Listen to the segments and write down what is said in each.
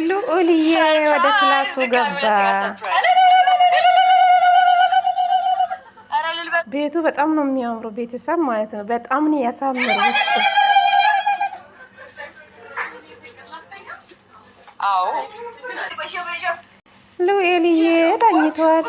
ልዑልዬ ወደ ክላሱ ገባ። ቤቱ በጣም ነው የሚያምረው፣ ቤተሰብ ማለት ነው። በጣም ነው ያሳምር ውስጥ። አዎ ልዑልዬ ዳኝቷል።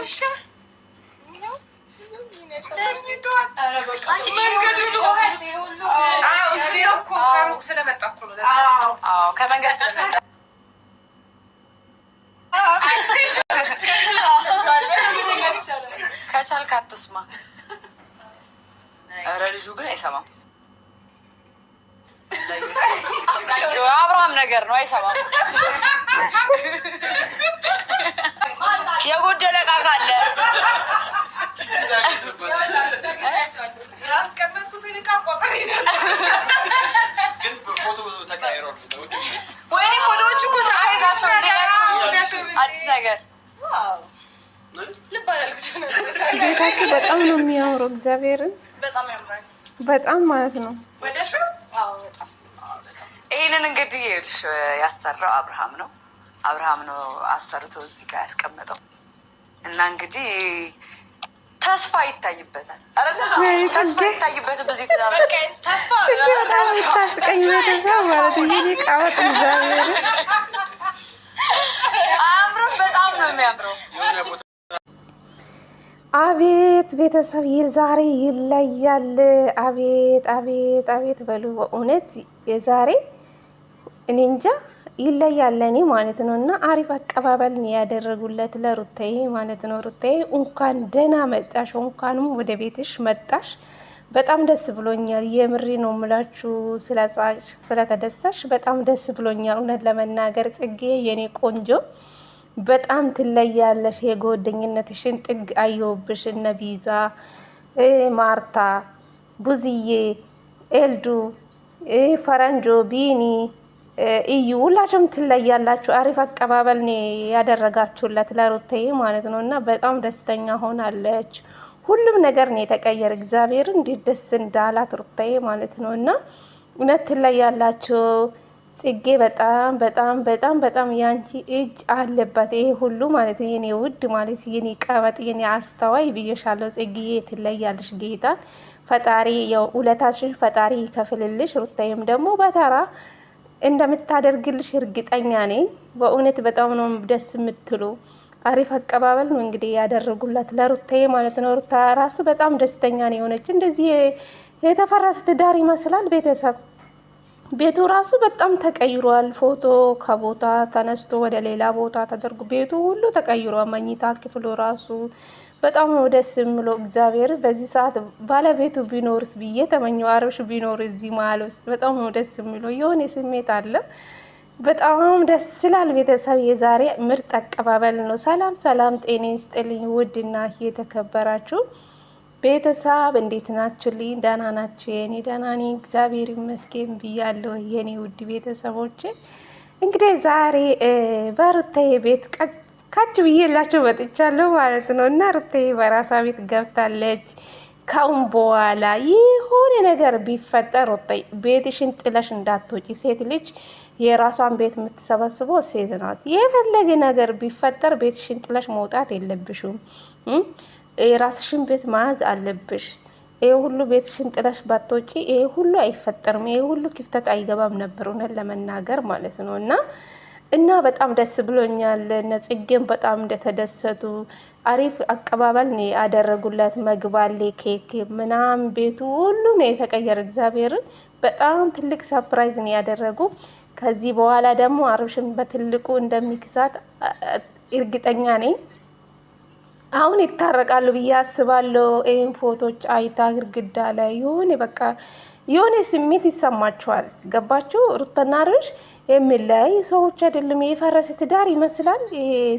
ከቻልክ አትስማ። ኧረ ልጁ ግን አይሰማም። አብርሃም ነገር ነው፣ አይሰማም። የጎደለ ዕቃ ካለ ወይኔ ፎቶዎች እኮ ሰርፕራይዛቸው አዲስ ነገር ቤታችሁ በጣም ነው የሚያምረው። እግዚአብሔርን በጣም ማለት ነው። ይሄንን እንግዲህ ያሰራው አብርሃም ነው። አብርሃም ነው አሰርቶ እዚህ ጋር ያስቀመጠው እና እንግዲህ ተስፋ ይታይበታል። ተስፋ ይታይበት በዚህ ተዳረቀ ተስፋ ታስቀኝ ቤተሰብ ማለት ነው። ቃወጥ እግዚአብሔር አምሮ በጣም ነው የሚያምረው። አቤት ቤተሰብ የዛሬ ይለያል። አቤት አቤት አቤት በሉ በእውነት የዛሬ እኔ እንጃ ይለያል ለኔ ማለት ነው። እና አሪፍ አቀባበል ነው ያደረጉለት ለሩታዬ ማለት ነው። ሩታዬ እንኳን ደህና መጣሽ፣ እንኳንም ወደ ቤትሽ መጣሽ። በጣም ደስ ብሎኛል። የምሪ ነው የምላችሁ። ስለተደሳሽ በጣም ደስ ብሎኛል። እውነት ለመናገር ጽጌ የኔ ቆንጆ በጣም ትለያለሽ። የጓደኝነትሽን ጥግ አየሁብሽ። እነ ቢዛ፣ ማርታ፣ ቡዝዬ፣ ኤልዱ፣ ፈረንጆ፣ ቢኒ፣ እዩ ሁላችሁም ትለያላችሁ። አሪፍ አቀባበል ነው ያደረጋችሁለት ለሩታዬ ማለት ነው። እና በጣም ደስተኛ ሆናለች። ሁሉም ነገር ነው የተቀየረ። እግዚአብሔር እንዴት ደስ እንዳላት ሩታዬ ማለት ነው። እና እውነት ትለያላችሁ። ጽጌ በጣም በጣም በጣም በጣም ያንቺ እጅ አለበት ይሄ ሁሉ ማለት ነው። የኔ ውድ ማለት የኔ ቀበጥ የኔ አስተዋይ ብዬሻለሁ። ጽጌዬ ትለያለሽ። ጌታ ፈጣሪ ያው ውለታሽን ፈጣሪ ይከፍልልሽ። ሩታዬም ደግሞ በተራ እንደምታደርግልሽ እርግጠኛ ነኝ። በእውነት በጣም ነው ደስ የምትሉ። አሪፍ አቀባበል ነው እንግዲህ ያደረጉላት ለሩታዬ ማለት ነው። ሩታ ራሱ በጣም ደስተኛ ነው የሆነች። እንደዚህ የተፈረሰ ትዳር ይመስላል ቤተሰብ። ቤቱ ራሱ በጣም ተቀይሯል። ፎቶ ከቦታ ተነስቶ ወደ ሌላ ቦታ ተደርጎ ቤቱ ሁሉ ተቀይሯል። መኝታ ክፍሉ ራሱ በጣም ነው ደስ የሚለው። እግዚአብሔር በዚህ ሰዓት ባለቤቱ ቢኖርስ ብዬ ተመኘው። አብርሽ ቢኖር እዚህ መሀል ውስጥ በጣም ነው ደስ የሚለው። የሆነ ስሜት አለ። በጣም ደስ ይላል። ቤተሰብ የዛሬ ምርጥ አቀባበል ነው። ሰላም ሰላም፣ ጤና ይስጥልኝ ውድና የተከበራችሁ ቤተሰብ እንዴት ናችሁልኝ? ደህና ናችሁ? የኔ ደህና ነኝ እግዚአብሔር ይመስገን ብያለሁ። የኔ ውድ ቤተሰቦች እንግዲህ ዛሬ በሩታዬ ቤት ካች ብዬላችሁ መጥቻለሁ ማለት ነው። እና ሩታዬ በራሷ ቤት ገብታለች። ካሁን በኋላ የሆነ ነገር ቢፈጠር ሩታዬ ቤትሽን ጥለሽ እንዳትወጪ። ሴት ልጅ የራሷን ቤት የምትሰበስበው ሴት ናት። የፈለገ ነገር ቢፈጠር ቤትሽን ጥለሽ መውጣት የለብሽም። የራስሽን ቤት መያዝ አለብሽ። ይሄ ሁሉ ቤትሽን ጥለሽ ባትወጪ ይሄ ሁሉ አይፈጠርም። ይሄ ሁሉ ክፍተት አይገባም ነበር እውነት ለመናገር ማለት ነው። እና በጣም ደስ ብሎኛል። ጽጌም በጣም እንደተደሰቱ አሪፍ አቀባበል ነው ያደረጉላት። መግባሌ ኬክ ምናምን ቤቱ ሁሉ ነው የተቀየረ። እግዚአብሔርን በጣም ትልቅ ሰርፕራይዝ ነው ያደረጉ። ከዚህ በኋላ ደግሞ አብርሽን በትልቁ እንደሚክሳት እርግጠኛ ነኝ። አሁን ይታረቃሉ ብዬ አስባለሁ። ይሄን ፎቶች አይታ ግድግዳ ላይ የሆነ ስሜት ይሰማቸዋል። ገባችሁ? ሩታና አብርሽ የሚለያዩ ሰዎች አይደለም። የፈረሰ ትዳር ይመስላል።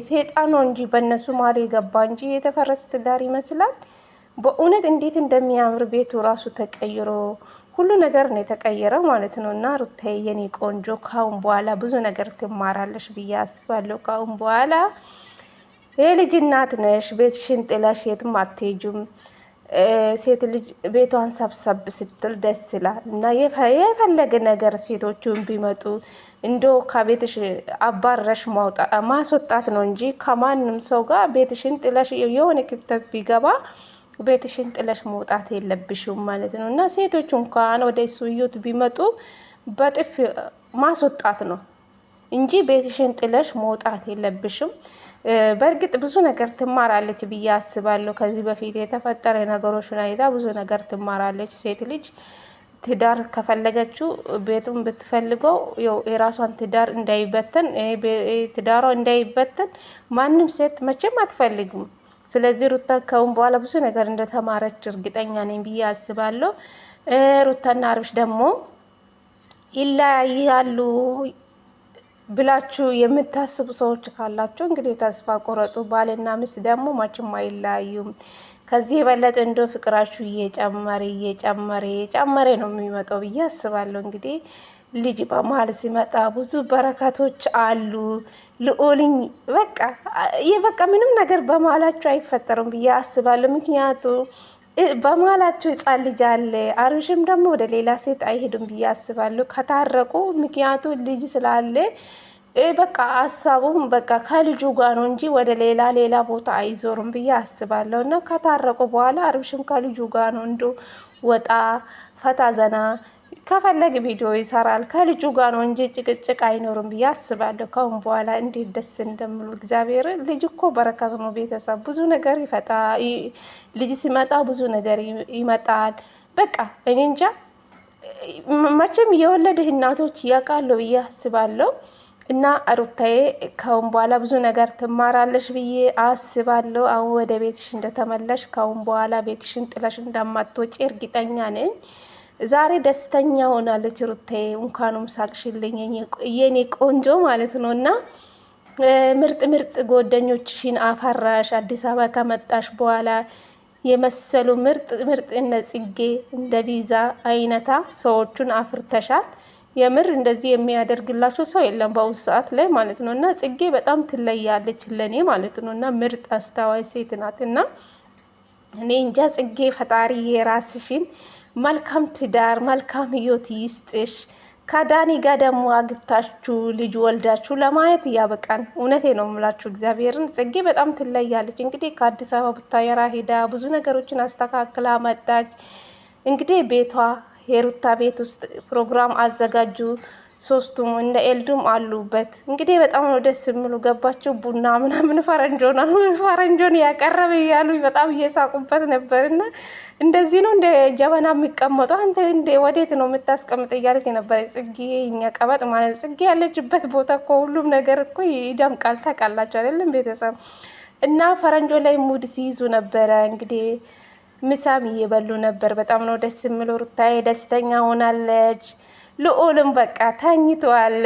ሴጣን ነው እንጂ በእነሱ መሀል የገባ እንጂ የተፈረሰ ትዳር ይመስላል። በእውነት እንዴት እንደሚያምር ቤቱ ራሱ ተቀይሮ ሁሉ ነገር ነው የተቀየረ ማለት ነው። እና ሩታዬ የኔ ቆንጆ ካሁን በኋላ ብዙ ነገር ትማራለሽ ብዬ አስባለሁ። ካሁን በኋላ የልጅ እናት ነሽ። ቤትሽን ጥለሽ የትም አትሄጂም። ሴት ልጅ ቤቷን ሰብሰብ ስትል ደስ ይላል እና የፈለገ ነገር ሴቶቹን ቢመጡ እንዶ ከቤትሽ አባረሽ ማስወጣት ነው እንጂ ከማንም ሰው ጋር ቤትሽን ጥለሽ የሆነ ክፍተት ቢገባ ቤትሽን ጥለሽ መውጣት የለብሽም ማለት ነው። እና ሴቶቹ እንኳን ወደ እሱ እዩት ቢመጡ በጥፍ ማስወጣት ነው እንጂ ቤትሽን ጥለሽ መውጣት የለብሽም። በእርግጥ ብዙ ነገር ትማራለች ብዬ አስባለሁ። ከዚህ በፊት የተፈጠረ ነገሮችን አይታ ብዙ ነገር ትማራለች። ሴት ልጅ ትዳር ከፈለገችው ቤቱን ብትፈልገው የራሷን ትዳር እንዳይበተን ትዳሯ እንዳይበተን ማንም ሴት መቼም አትፈልግም። ስለዚህ ሩታ ከውን በኋላ ብዙ ነገር እንደተማረች እርግጠኛ ነኝ ብዬ አስባለሁ። ሩታና አብርሽ ደግሞ ይለያያሉ ብላችሁ የምታስቡ ሰዎች ካላችሁ እንግዲህ ተስፋ ቆረጡ። ባልና ሚስት ደግሞ መቼም አይለያዩም። ከዚህ የበለጠ እንደ ፍቅራችሁ እየጨመረ ነው የሚመጣው ብዬ አስባለሁ። እንግዲህ ልጅ በመሀል ሲመጣ ብዙ በረከቶች አሉ። ልዑልኝ በቃ ምንም ነገር በመሀላችሁ አይፈጠሩም ብዬ አስባለሁ። ምክንያቱ በመሀላችሁ ሕፃን ልጅ አለ። አብርሽም ደግሞ ወደ ሌላ ሴት አይሄዱም ብዬ አስባለሁ ከታረቁ። ምክንያቱ ልጅ ስላለ በቃ ሀሳቡም በቃ ከልጁ ጋር ነው እንጂ ወደ ሌላ ቦታ አይዞሩም ብዬ አስባለሁ። እና ከታረቁ በኋላ አብርሽም ከልጁ ጋር ነው እንዶ ወጣ ፈታ ዘና ከፈለግ ቪዲዮ ይሰራል ከልጁ ጋር ነው እንጂ ጭቅጭቅ አይኖርም ብዬ አስባለሁ። ካሁን በኋላ እንዴት ደስ እንደምሉ እግዚአብሔር። ልጅ እኮ በረከት ነው። ቤተሰብ ብዙ ነገር ይፈጣል። ልጅ ሲመጣ ብዙ ነገር ይመጣል። በቃ እኔ እንጃ መቼም የወለድህ እናቶች ያውቃሉ ብዬ አስባለሁ። እና ሩታዬ ካሁን በኋላ ብዙ ነገር ትማራለሽ ብዬ አስባለሁ። አሁን ወደ ቤትሽ እንደተመለሽ ካሁን በኋላ ቤትሽን ጥለሽ እንደማትወጪ እርግጠኛ ነኝ። ዛሬ ደስተኛ ሆናለች ሩታዬ። እንኳኑም ሳቅሽልኝ የኔ ቆንጆ ማለት ነው። እና ምርጥ ጓደኞችሽን አፈራሽ። አዲስ አበባ ከመጣሽ በኋላ የመሰሉ ምርጥ እነ ጽጌ እንደ ቪዛ አይነታ ሰዎቹን አፍርተሻል። የምር እንደዚህ የሚያደርግላቸው ሰው የለም በአሁኑ ሰዓት ላይ ማለት ነው። እና ጽጌ በጣም ትለያለች ለኔ ማለት ነው። እና ምርጥ አስተዋይ ሴት ናት። እና እኔ እንጃ ጽጌ ፈጣሪ የራስሽን መልካም ትዳር መልካም ህይወት ይስጥሽ። ከዳኒ ጋር ደግሞ አግብታችሁ ልጅ ወልዳችሁ ለማየት እያበቃን። እውነቴ ነው የምላችሁ እግዚአብሔርን። ጽጌ በጣም ትለያለች። እንግዲህ ከአዲስ አበባ ቡታየራ ሄዳ ብዙ ነገሮችን አስተካክላ መጣች። እንግዲህ ቤቷ የሩታ ቤት ውስጥ ፕሮግራም አዘጋጁ። ሶስቱም እንደ ኤልዱም አሉበት። እንግዲህ በጣም ነው ደስ የሚሉ ገባችሁ። ቡና ምናምን ፈረንጆን ያቀረበ እያሉ በጣም እየሳቁበት ነበርና እንደዚህ ነው እንደ ጀበና የሚቀመጠው አንተ እንደ ወዴት ነው የምታስቀምጥ እያለች የነበረ ጽጌ። እኛ ቀበጥ ማለት ጽጌ ያለችበት ቦታ እኮ ሁሉም ነገር እኮ ይደምቃል። ታውቃላችሁ አይደለም ቤተሰብ? እና ፈረንጆ ላይ ሙድ ሲይዙ ነበረ። እንግዲህ ምሳም እየበሉ ነበር። በጣም ነው ደስ የሚለው። ሩታዬ ደስተኛ ሆናለች። ልዑልም በቃ ተኝተዋል፣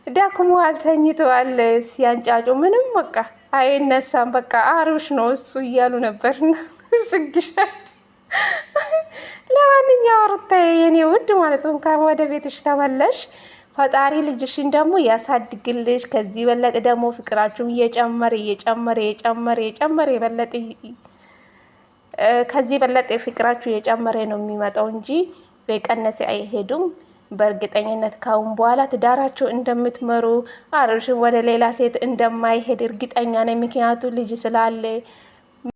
ደክሟል፣ ተኝተዋል። ሲያንጫጩ ምንም በቃ አይነሳም። በቃ አብርሽ ነው እሱ እያሉ ነበር። ስግሻ ለማንኛውም ሩታዬ የኔ ውድ ማለት ነው ወደ ቤትሽ ተመለሽ። ፈጣሪ ልጅሽን ደግሞ ያሳድግልሽ። ከዚህ በለጠ ደግሞ ፍቅራችሁ እየጨመረ የበለጠ ከዚህ በለጠ ፍቅራችሁ እየጨመረ ነው የሚመጣው እንጂ በቀነሰ አይሄዱም። በእርግጠኝነት ካሁን በኋላ ትዳራቸው እንደምትመሩ አብርሽን ወደ ሌላ ሴት እንደማይሄድ እርግጠኛ ነኝ። ምክንያቱ ልጅ ስላለ